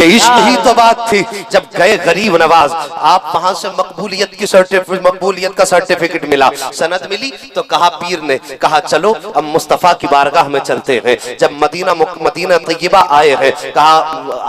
ये इश्क ही तो बात थी। जब गए गरीब नवाज, आप वहां से मकबूलियत का सर्टिफिकेट मिला, सनद मिली, तो कहा पीर ने कहा चलो अब मुस्तफा की बारगाह में चलते हैं। जब मदीना तैयबा आए हैं, कहा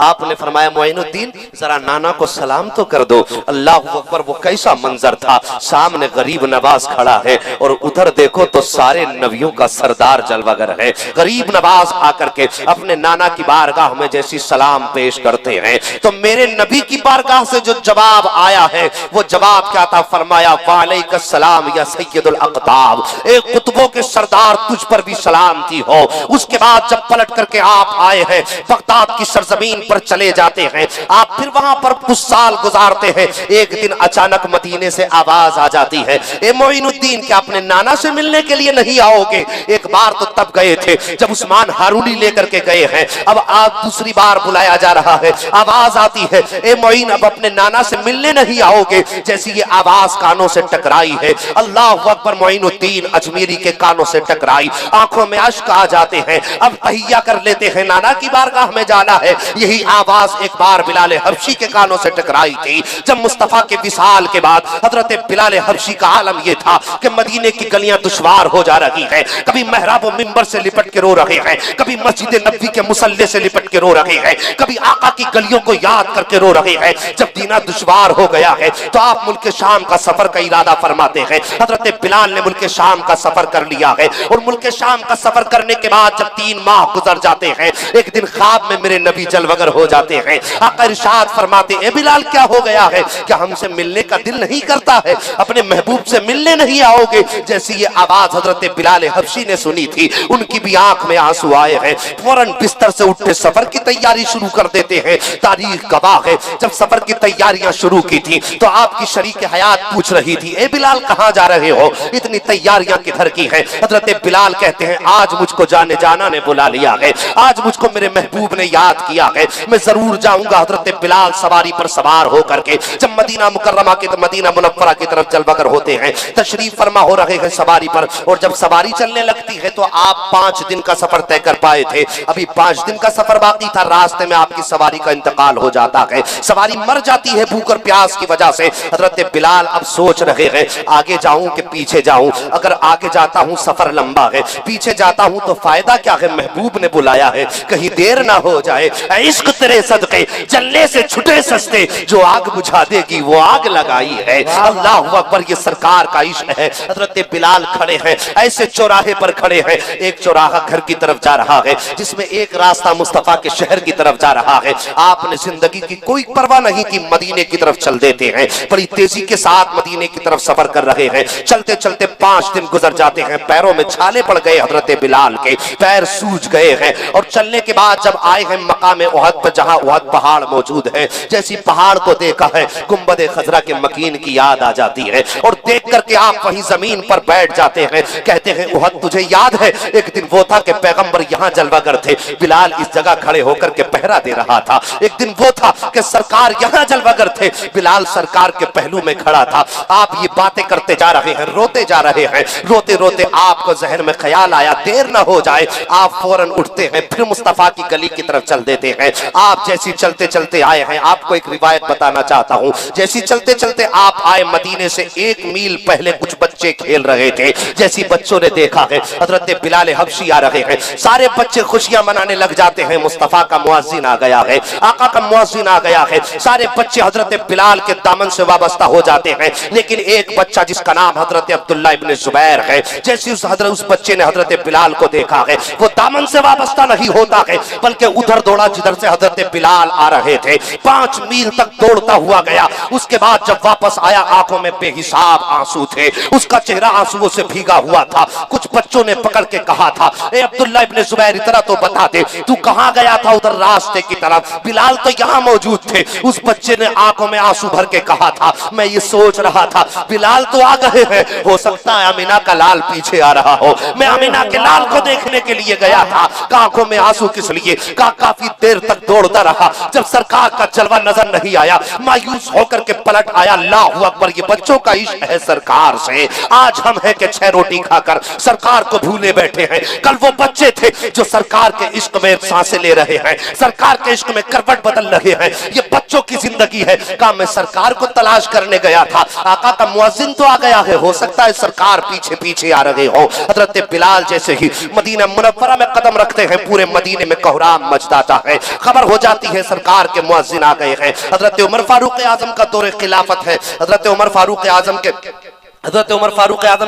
आपने फरमाया मोइनुद्दीन जरा नाना को सलाम तो कर दो। अल्लाह अकबर, वो कैसा मंजर था, सामने गरीब नवाज खड़ा है और उधर देखो तो सारे नबियों का सरदार जलवागर है। गरीब नवाज आकर के अपने नाना की बारगाह में जैसी सलाम पेश करते हैं तो मेरे नबी की बारगाह से जो जवाब आया है वो जवाब क्या था, फरमाया वालेकुम सलाम या सैयदुल अक़ताब, एक कुतुबों के सरदार तुझ पर भी सलामती हो। उसके बाद जब पलट करके आप आए हैं, बगदाद की सरजमीन पर चले जाते हैं, आप फिर वहां पर कुछ साल गुजारते हैं। एक दिन अचानक मदीने से आवाज आ जाती है, ए मोइनुद्दीन क्या अपने नाना से मिलने के लिए नहीं आओगे? एक बार तो तब गए थे जब उस्मान हारूनी लेकर के गए हैं, अब आज दूसरी बार बुलाया जा रहा है, आवाज आती है, ए मोइन अब अपने नाना से मिलने नहीं आओगे? जैसी ये आवाज कानों से टकराई है, अल्लाह अकबर, मोइनुद्दीन अजमेरी के कानों से टकराई, आंखों में अश्क आ जाते हैं। अब तहिया कर लेते हैं, नाना की बारगाह में जाना है। यही आवाज एक बार बिलाल हबशी के कानों से टकराई थी जब मुस्तफा के विसाल के बाद हजरत बिलाल हबशी का आलम यह था कि मदीने की गलियां दुश्वार हो जा रही हैं, कभी महराब मिंबर से लिपट के रो रहे हैं, कभी मस्जिद नबी के मुसल्ले से लिपट के रो रहे हैं, कभी आका की गलियों को याद करके रो रहे हैं। जब दीना दुश्वार हो गया है तो आप मुल्क शाम का सफर का इरादा फरमाते हैं। हजरत बिलाल ने मुल्क शाम का सफर कर लिया है और मुल्क शाम का सफर करने के बाद जब 3 माह गुजर जाते हैं, एक दिन ख्वाब में मेरे नबी जलवगर हो जाते हैं। आका इरशाद फरमाते, ए बिलाल क्या हो गया है, क्या हमसे मिलने का दिल नहीं करता है, अपने महबूब से मिलने नहीं आओगे? जैसी ये आवाज हजरत बिलाल हबशी ने सुनी थी, उनकी भी आंख में आंसू आए हैं, फौरन बिस्तर से उठे सफर की तैयारी शुरू कर देते हैं। तारीख गवाह है, जब सफर की तैयारियां शुरू की थी तो आपकी शरीक हयात पूछ रही थी, ए बिलाल कहां जा रहे हो, इतनी तैयारियां किधर की हैं? हजरत बिलाल कहते हैं, आज मुझको जाने जाना ने बुला लिया है, आज मुझको मेरे महबूब ने याद किया है, मैं जरूर जाऊंगा। हजरत बिलाल सवारी पर सवार होकर के जब मदीना मुकर्रमा के मदीना मुनव्वरा की तरफ जलवगर होते हैं, तशरीफ फरमा हो रहे हैं सवारी पर, और जब सवारी चलने लगती है तो आप 5 दिन का सफर तय कर पाए थे, अभी 5 दिन का सफर बाकी था। रास्ते में आपकी सवारी का इंतकाल हो जाता है, सवारी मर जाती है भूख और प्यास की वजह से। हजरत बिलाल अब सोच रहे हैं, आगे जाऊं कि पीछे जाऊं? अगर आगे जाता हूं सफर लंबा है, पीछे जाता हूं तो फायदा क्या है, महबूब ने बुलाया है, कहीं देर ना हो जाए। इश्क तेरे सदके जलने से छुटे सस्ते, जो आग बुझा देगी वो आग लगाई है। अल्लाह अकबर, ये सरकार का इश्क है। हजरत बिलाल खड़े हैं, ऐसे चौराहे पर खड़े हैं, एक चौराहा घर की तरफ जा रहा है जिसमें एक रास्ता मुस्तफा के शहर की तरफ जा रहा है। आपने जिंदगी की कोई परवाह नहीं की, मदीने की तरफ चल देते हैं, बड़ी तेजी के साथ मदीने की तरफ सफर कर रहे हैं। चलते चलते 5 दिन गुजर जाते हैं, पैरों में छाले पड़ गए हजरत बिलाल के, पैर सूज गए हैं। और चलने के बाद जब आए हैं मकाम उहद पर, जहां उहद पहाड़ मौजूद है, जैसी पहाड़ को देखा है गुंबद खजरा के मकीन की याद आ जाती है और देख करके आप वहीं जमीन पर बैठ जाते हैं। कहते हैं, उहद तुझे याद है, एक दिन वो था कि पैगंबर यहाँ जलवागर थे, बिलाल इस जगह खड़े होकर के पहरा दे रहा था। एक दिन वो था कि सरकार यहाँ जलवागर थे, बिलाल सरकार के पहलू में खड़ा था। आप ये बातें करते जा रहे हैं, रोते जा रहे हैं, रोते रोते आपको जहन में ख्याल आया, देर ना हो जाए। आप फौरन उठते हैं, फिर मुस्तफा की गली की तरफ चल देते हैं। आप जैसी चलते चलते आए हैं, आपको एक रिवायत बताना चाहता हूँ। जैसी चलते चलते आप आए, मदीने से 1 मील पहले कुछ बच्चे खेल रहे थे। जैसी बच्चों ने देखा है हजरत बिलाल हबशी आ रहे हैं, सारे बच्चे खुशियां मनाने लग जाते हैं। मुस्तफा का मुअज्जिन आ गया है, आका का मुअज्जिन आ गया है, सारे बच्चे हजरत बिलाल के दामन से वाबस्ता हो जाते हैं। लेकिन एक बच्चा जिसका नाम हजरत अब्दुल्ला इब्न जुबैर है, जैसे उस बच्चे ने हजरत बिलाल को देखा है, वो दामन से वाबस्ता नहीं होता है, बल्कि उधर दौड़ा जिधर से हजरत बिलाल आ रहे थे। 5 मील तक दौड़ता हुआ गया। उसके बाद जब वापस आया, आंखों में बेहिसाब आंसू थे, उसका चेहरा आंसुओं से भीगा हुआ था। कुछ बच्चों ने पकड़ के कहा था, ए अब्दुल्ला इब्न जुबैर, इतना तो बता दे, तू कहां गया था उधर रास्ते की तरफ? बिलाल तो यहाँ मौजूद थे। उस बच्चे ने आंखों में आंसू भर के कहा था, मैं ये सोच रहा था बिलाल तो आ गए हैं, हो सकता है अमीना का लाल पीछे आ रहा हो, मैं अमीना के लाल को देखने के लिए गया था। आंखों में आंसू किस लिए? काफी देर तक दौड़ता रहा, जब सरकार का जलवा नजर नहीं आया, मायूस होकर के पलट आया। अल्लाह अकबर, ये बच्चों का इश्क है सरकार से। आज हम हैं कि 6 रोटी खाकर सरकार को भूले बैठे हैं, कल वो बच्चे थे जो सरकार के इश्क में सांसें ले ले रहे हैं, सरकार के इश्क में करवट बदल रहे हैं, ये बच्चों की जिंदगी है। कहा मैं सरकार को तलाश करने गया था, आका का मुअज्जिन तो आ गया है, हो सकता है सरकार पीछे पीछे आ रहे हो। हजरत बिलाल जैसे ही मदीना मुनव्वरा में कदम रखते हैं, पूरे मदीने में कोहराम मच जाता है। खबर हो जाती है सरकार के मुअज्जिन आ गए हैं। हजरत उमर फारूक आजम का दौर खिलाफत है। हजरत उमर फारूक आजम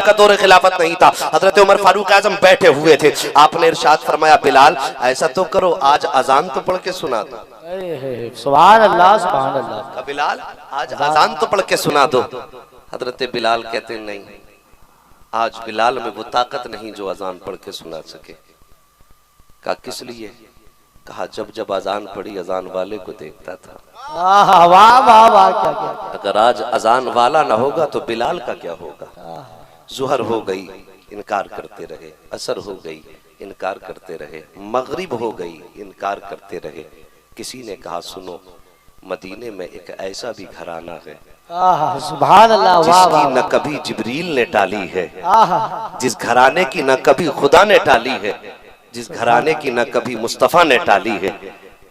का दौर खिलाफत नहीं था। हजरत उमर फारूक आजम बैठे हुए थे। आपने इरशाद फरमाया बिलाल ऐसा तो करो, आज अजान तो पढ़ के सुना दो। सुभान अल्लाह सुभान अल्लाह। बिलाल आज अजान तो पढ़ के सुना दो। हजरत बिलाल कहते नहीं, आज बिलाल में वो ताकत नहीं जो अजान पढ़ के सुना सके। कहा किस लिए? कहा जब जब अजान पढ़ी अजान वाले को देखता था। वाह वाह वाह वाह, क्या क्या। अगर आज अजान वाला ना होगा तो बिलाल का क्या होगा? जुहर हो गई, इनकार करते रहे। असर हो गई, इनकार करते रहे। मगरिब हो गई, इनकार करते रहे। किसी ने कहा सुनो, मदीने में एक ऐसा भी घराना है सुभान अल्लाह, जिसकी न कभी जिब्रील ने टाली है, जिस घराने की न कभी खुदा ने टाली है, जिस घराने की न कभी मुस्तफा ने टाली है।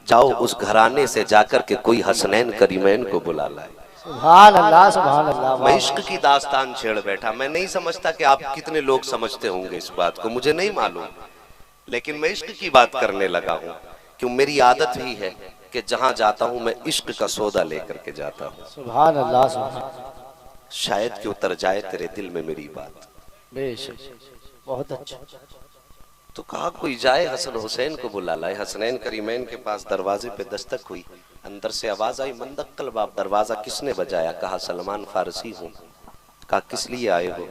जाओ उस घराने से जाकर के कोई हसनैन करीमैन को बुला लाए। सुभान अल्लाह सुभान अल्लाह। मैं इश्क की दास्तान छेड़ बैठा। मैं नहीं समझता कि आप कितने लोग समझते होंगे इस बात को, मुझे नहीं मालूम, लेकिन मैं इश्क की बात करने लगा हूँ। क्यों मेरी आदत ही है कि जहां जाता हूं मैं इश्क का सौदा लेकर के जाता हूं। सुभान अल्लाह सुभान। शायद कि उतर जाए तेरे दिल में मेरी बात। बेशक, बहुत अच्छा। तो कहा कोई जाए हसन हुसैन को बुला लाए। हसनैन करीमैन के पास दरवाजे पे दस्तक हुई। अंदर से आवाज आई मंदक्कल बाब। दरवाजा किसने बजाया? कहा सलमान फारसी हूँ। कहा किस लिए आए हो?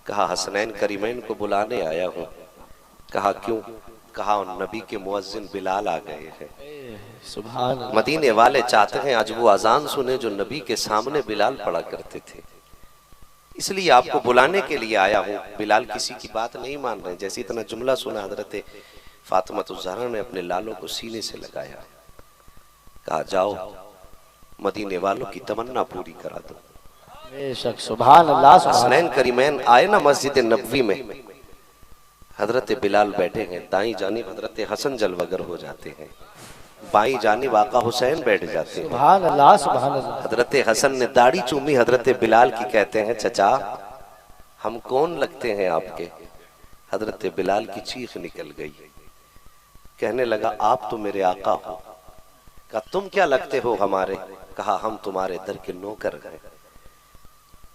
कहा हसनैन करीमैन को बुलाने आया हूँ। कहा क्यों? कहा नबी के मुअज्जिन बिलाल आ गए हैं। सुभान अल्लाह। मदीने वाले चाहते हैं आज वो अजान सुने जो नबी के सामने बिलाल पढ़ा करते थे, इसलिए आपको बुलाने के लिए आया हूँ। बिलाल किसी की बात नहीं मान रहे। जैसे इतना जुमला सुना हजरत फातिमा ने अपने लालों को सीने से लगाया। कहा जाओ मदीने वालों की तमन्ना पूरी करा दो। बेशक, सुभान अल्लाह। हसनैन करीमैन आए ना मस्जिद नबवी में, हजरत बिलाल बैठे हैं। दाई जानिब हजरत हसन जलवगर हो जाते हैं, बाई जानिब आका हुसैन बैठ जाते हैं। सुभान अल्लाह सुभान अल्लाह। हजरत हसन ने दाढ़ी चूमी हजरत बिलाल की। कहते हैं चचा हम कौन लगते हैं आपके? हजरत बिलाल की चीख निकल गई। कहने लगा आप तो मेरे आका हो। कहा तुम क्या लगते हो हमारे? कहा हम तुम्हारे दर के नौकर हैं।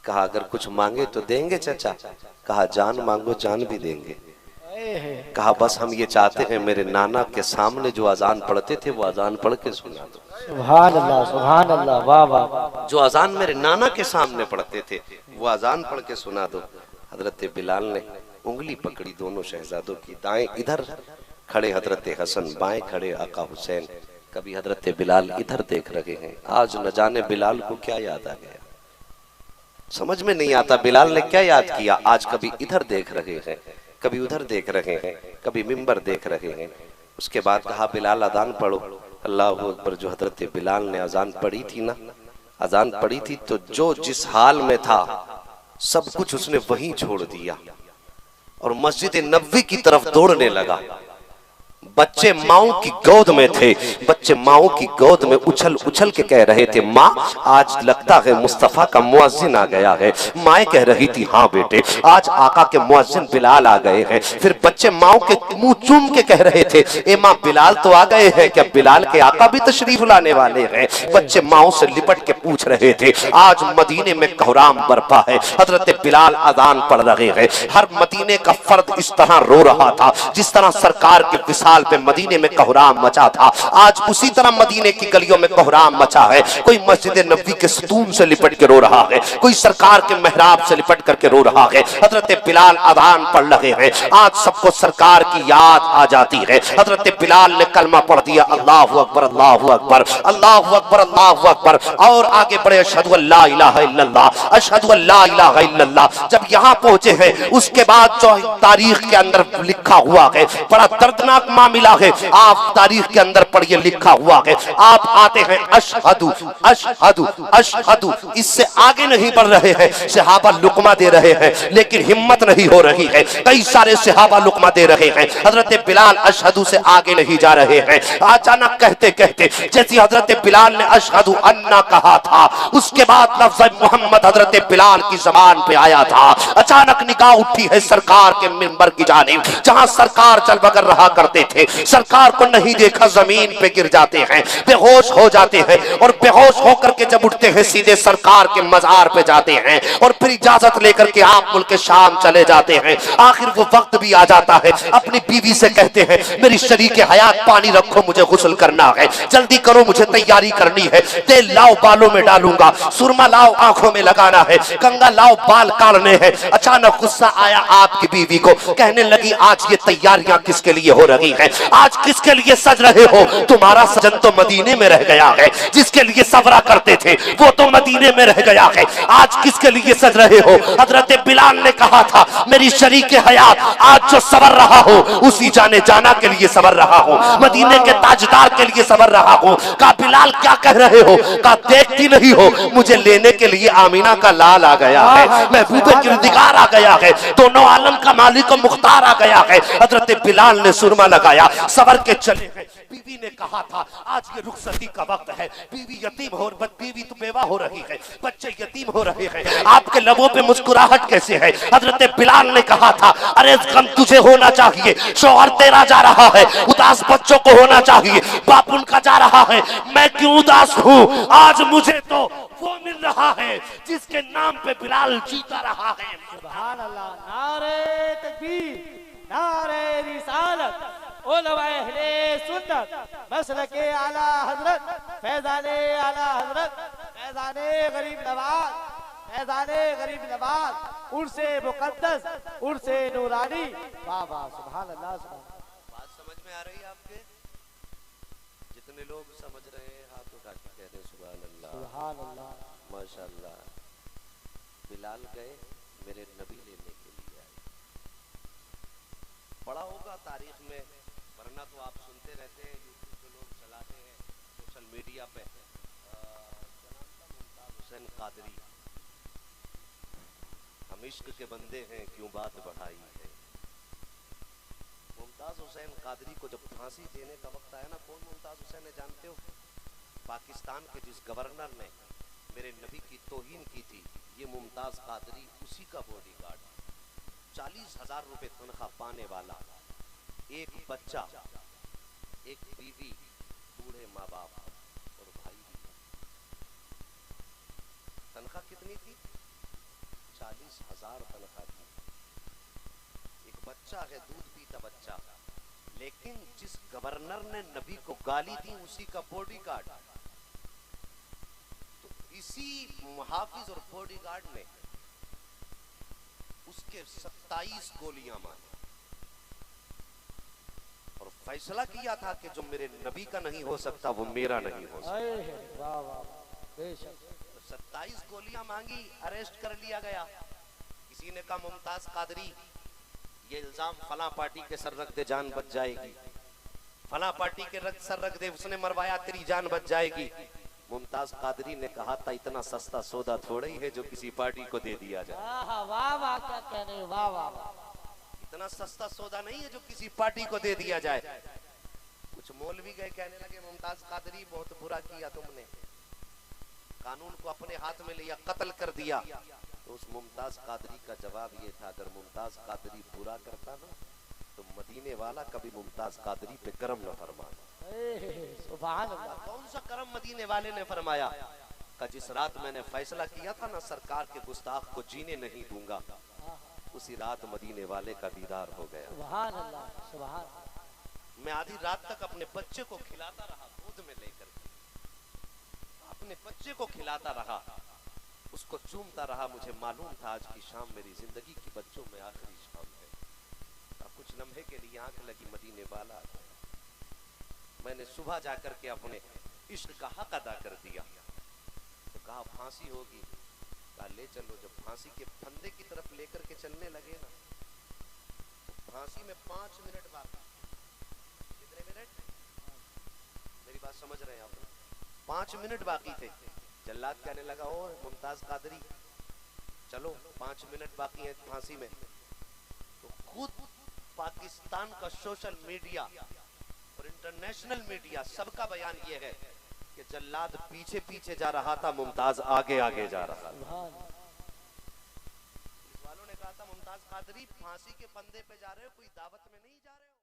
कहा अगर कुछ मांगे तो देंगे चचा? कहा जान मांगो जान भी देंगे। कहा बस हम ये चाहते हैं मेरे नाना के सामने जो अजान पढ़ते थे वो अजान पढ़ के सुना दो। सुभान अल्लाह सुभान अल्लाह, वाह वाह। जो अजान मेरे नाना के सामने पढ़ते थे वो अजान पढ़ के सुना दो। हजरत बिलाल ने उंगली पकड़ी दोनों शहजादों की। दाएं इधर खड़े हजरत हसन, बाएं खड़े आका हुसैन। कभी हजरत बिलाल इधर देख रहे हैं। आज न जाने बिलाल को क्या याद आ गया, समझ में नहीं आता बिलाल ने क्या याद किया। आज कभी इधर देख रहे हैं, कभी उधर देख रहे हैं, कभी मिंबर देख रहे हैं। उसके बाद कहा बिलाल अजान पढ़ो। अल्लाह अकबर। जो हजरत बिलाल ने अजान पढ़ी थी ना, अजान पढ़ी थी तो जो जिस हाल में था सब कुछ उसने वहीं छोड़ दिया और मस्जिद नबवी की तरफ दौड़ने लगा। बच्चे माओ की गोद में थे। बच्चे माओ की गोद में उछल उछल के कह रहे थे माँ आज लगता है मुस्तफा का मुअज्जिन आ गया है। माँ कह रही थी हाँ बेटे आज आका के मुअज्जिन बिलाल आ गए हैं। फिर बच्चे माओ के मुंह चूम के कह रहे थे ए माँ बिलाल तो आ गए हैं, क्या बिलाल के आका भी तशरीफ लाने वाले हैं? बच्चे माओ से लिपट के पूछ रहे थे। आज मदीने में कोहराम बरपा है। हजरत बिलाल अजान पढ़ रहे हैं। हर मदीने का फर्द इस तरह रो रहा था जिस तरह सरकार के विशाल पे मदीने में कोहराम मचा था। आज उसी तरह मदीने की गलियों में कोहराम मचा है। कोई मस्जिद नबवी के सतून से लिपट के रो रहा है, कोई सरकार के मेहराब से लिपट करके रो रहा है। हजरत बिलाल अजान पढ़ रहे हैं। आज सबको सरकार की याद आ जाती है। हजरत बिलाल ने कलमा पढ़ दिया अल्लाहु अकबर अल्लाहु अकबर अल्लाहु अकबर अल्लाहु अकबर और आगे बढ़े अशहदु अल्ला इलाहा इल्लल्लाह अशहदु अल्ला इलाहा इल्लल्लाह। जब यहाँ पहुंचे हैं उसके बाद जो तारीख के अंदर लिखा हुआ है बड़ा दर्दनाक मिला है। आप तारीख के अंदर पढ़िए, लिखा हुआ है, आप आते हैं अशहदु अशहदु अशहदु, इससे आगे नहीं बढ़ रहे हैं। सहाबा लुकमा दे रहे हैं लेकिन हिम्मत नहीं हो रही है। कई सारे सहाबा लुकमा दे रहे हैं, हजरत बिलाल अशहदु से आगे नहीं जा रहे हैं। अचानक कहते कहते जैसे हजरत बिलाल ने अशहदु अन्ना कहा था, उसके बाद लफ्ज़ मोहम्मद हजरत बिलाल की ज़बान पे आया था। अचानक निगाह उठी है सरकार के मिंबर की जानिब, जहां सरकार चल बगर रहा करते थे। सरकार को नहीं देखा, जमीन पे गिर जाते हैं, बेहोश हो जाते हैं, और बेहोश होकर के जब उठते हैं सीधे सरकार के मजार पे जाते हैं, और फिर इजाजत लेकर के आप मुल्क शाम चले जाते हैं। आखिर वो वक्त भी आ जाता है, अपनी बीवी से कहते हैं मेरी शरीके हयात पानी रखो, मुझे गुस्ल करना है, जल्दी करो, मुझे तैयारी करनी है, तेल लाओ बालों में डालूंगा, सुरमा लाओ आंखों में लगाना है, कंगा लाओ बाल काटने हैं। अचानक गुस्सा आया आपकी बीवी को, कहने लगी आज ये तैयारियां किसके लिए हो रही हैं, आज किसके लिए सज रहे हो? तुम्हारा सजन तो मदीने में रह गया है, जिसके लिए सवरा करते थे वो तो मदीने में रह गया है, आज किसके लिए सज रहे हो? हजरत बिलाल ने कहा था मेरी शरीके हयात आज जो सवर रहा हो उसी जाने जाना के लिए सवर रहा हो, मदीने के ताजदार के लिए सवर रहा हो। कहा बिलाल क्या कह रहे हो? कहा देखती नहीं हो मुझे लेने के लिए आमीना का लाल आ गया है, महबूबे किरदिगार आ गया है, दोनों आलम का मालिक और मुख्तार आ गया है। हजरत बिलाल ने सुरमा लगाया, सवर के चले हैं। बीवी ने कहा था आज ये रुखसती का वक्त है, बीवी यतीम हो, बीवी तो बेवा हो रही है, बच्चे यतीम हो रहे हैं, आपके लबों पे मुस्कुराहट कैसे है? हजरत बिलाल ने कहा था अरे गम तुझे होना चाहिए, शौहर तेरा जा रहा है, उदास बच्चों को होना चाहिए, बाप उनका जा रहा है, मैं क्यों उदास हूँ? आज मुझे तो वो मिल रहा है जिसके नाम पे बिलाल जीता रहा है। सुभान अल्लाह, नारे तकबीर, नारे रिसालत, उलमाए अहले सुन्नत, मसलके आला हजरत, फैजाने आला हजरत, फैजाने गरीब नवाज, फैजाने गरीब नवाज, उर्से मुकद्दस, उर्से नूरानी। वाह वाह, सुभान अल्लाह, सुभान। बात समझ में आ रही है आपके? जितने लोग समझ रहे हैं हाथ उठा के कह रहे सुभान अल्लाह, सुभान अल्लाह, माशाअल्लाह। बिलाल गए मेरे नबी लेने के लिए आए। पढ़ा होगा तारीख में, वरना तो आप सुनते रहते हैं, यूट्यूब पे लोग चलाते हैं, सोशल मीडिया पे, मुमताज हुसैन कादरी, हम इश्क के बंदे हैं क्यों बात बढ़ाई है। मुमताज हुसैन कादरी को जब फांसी देने का वक्त आया ना, कौन मुमताज हुसैन है जानते हो? पाकिस्तान के जिस गवर्नर ने मेरे नबी की तौहीन की थी, ये मुमताज कादरी उसी का बॉडीगार्ड, 40,000 रुपए तनख्वाह पाने वाला, एक बच्चा, एक बीवी, बूढ़े माँ बाप और भाई भी। तनख्वाह कितनी थी? 40,000 तनख्वाह थी। एक बच्चा है, दूध पीता बच्चा, लेकिन जिस गवर्नर ने नबी को गाली दी उसी का बॉडीगार्ड। तो इसी मुहाफिज और बॉडीगार्ड ने उसके 27 गोलियां मारी और फैसला किया था कि जो मेरे नबी का नहीं हो सकता वो मेरा नहीं हो सकता। वाह वाह, बेशक। 27 गोलियां मांगी, अरेस्ट कर लिया गया। किसी ने कहा मुमताज कादरी ये इल्जाम फला पार्टी के सर रख दे, जान बच जाएगी, फला पार्टी के सर रख दे, उसने मरवाया तेरी जान बच जाएगी। मुमताज कादरी ने कहा था इतना सस्ता सौदा थोड़ा ही है जो किसी पार्टी को दे दिया जाए। वाह वाह, क्या कह रहे हो, वाह वाह, इतना सस्ता सौदा नहीं है जो किसी पार्टी को दे दिया जाए। कुछ मौलवी गए कहने लगे मुमताज कादरी बहुत बुरा किया तुमने, कानून को अपने हाथ में लिया, कत्ल कर दिया। तो उस मुमताज कादरी का जवाब ये था अगर मुमताज कादरी बुरा करता ना तो मदीने वाला कभी मुमताज कादरी पे करम न फरमाता। सुभान अल्लाह। कौन सा करम मदीने वाले ने फरमाया? का जिस रात मैंने फैसला किया था ना सरकार के गुस्ताख को जीने नहीं दूंगा, उसी रात मदीने वाले का दीदार हो गया। सुभान अल्लाह, सुभान। मैं आधी रात तक अपने बच्चे को खिलाता रहा, गोद में लेकर अपने बच्चे को खिलाता रहा, उसको चूमता रहा। मुझे मालूम था आज की शाम मेरी जिंदगी की बच्चों में आखिरी शाम है। अब कुछ लम्हे के लिए आंख लगी मदीने वाला। मैंने सुबह जाकर के अपने इश्क का हक अदा कर दिया। तो कहा फांसी होगी, कहा ले चलो। जब फांसी के फंदे की तरफ लेकर के चलने लगे ना, तो फांसी में 5 मिनट बाकी, मेरी बात समझ रहे हैं आप? 5 मिनट बाकी थे, जल्लाद कहने लगा और मुमताज कादरी चलो 5 मिनट बाकी है फांसी में। तो खुद पाकिस्तान का सोशल मीडिया और इंटरनेशनल मीडिया सबका बयान ये है कि जल्लाद पीछे पीछे जा रहा था, मुमताज आगे आगे जा रहा था। पुलिस वालों ने कहा था मुमताज कादरी फांसी के फंदे पे जा रहे हो, कोई दावत में नहीं जा रहे हो।